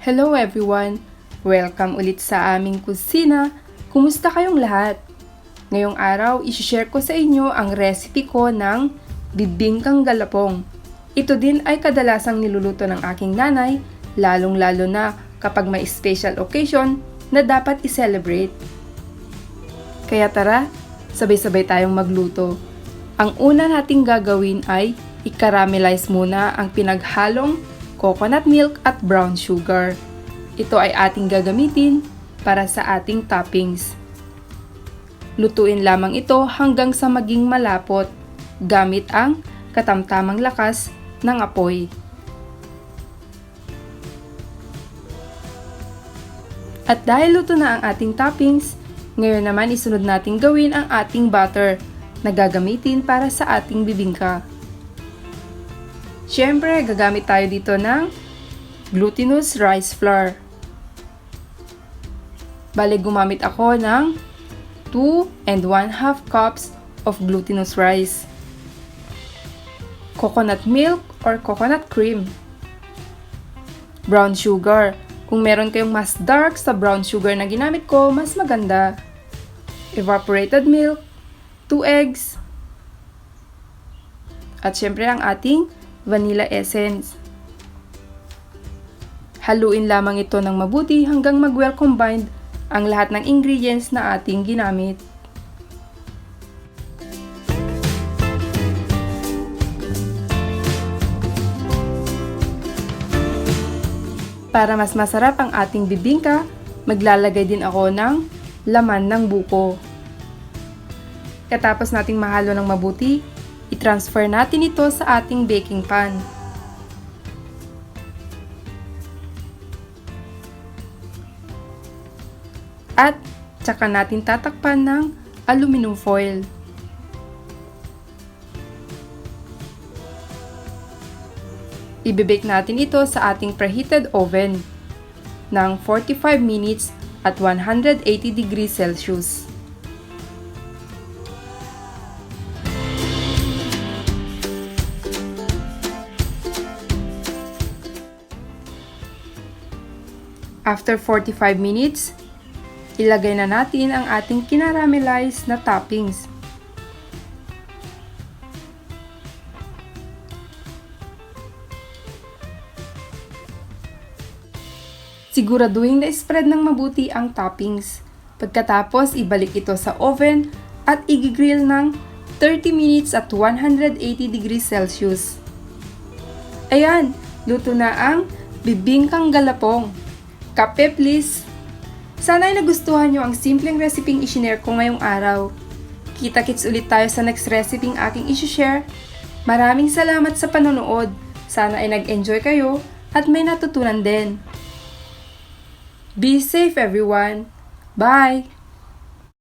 Hello everyone! Welcome ulit sa aming kusina. Kumusta kayong lahat? Ngayong araw, isi-share ko sa inyo ang recipe ko ng Bibingkang Galapong. Ito din ay kadalasang niluluto ng aking nanay, lalong-lalo na kapag may special occasion na dapat i-celebrate. Kaya tara, sabay-sabay tayong magluto. Ang una nating gagawin ay i-caramelize muna ang pinaghalong coconut milk at brown sugar. Ito ay ating gagamitin para sa ating toppings. Lutuin lamang ito hanggang sa maging malapot gamit ang katamtamang lakas ng apoy. At dahil luto na ang ating toppings, ngayon naman isunod nating gawin ang ating butter na gagamitin para sa ating bibingka. Siyempre, gagamit tayo dito ng glutinous rice flour. Bale, gumamit ako ng 2 1/2 cups of glutinous rice. Coconut milk or coconut cream. Brown sugar. Kung meron kayong mas dark sa brown sugar na ginamit ko, mas maganda. Evaporated milk, 2 eggs. At syempre ang ating vanilla essence. Haluin lamang ito ng mabuti hanggang mag-well combined ang lahat ng ingredients na ating ginamit. Para mas masarap ang ating bibingka, maglalagay din ako ng laman ng buko. Katapos nating mahalo ng mabuti, i-transfer natin ito sa ating baking pan. At tsaka natin tatakpan ng aluminum foil. Ibibake natin ito sa ating preheated oven ng 45 minutes at 180 degrees Celsius. After 45 minutes, ilagay na natin ang ating kinaramelize na toppings. Siguraduhin na spread ng mabuti ang toppings. Pagkatapos, ibalik ito sa oven at i-grill ng 30 minutes at 180 degrees Celsius. Ayan, luto na ang Bibingkang Galapong. Kape please! Sana ay nagustuhan nyo ang simpleng reseping isinare ko ngayong araw. Kita-kits ulit tayo sa next reseping aking isi-share. Maraming salamat sa panonood. Sana ay nag-enjoy kayo at may natutunan din. Be safe everyone! Bye!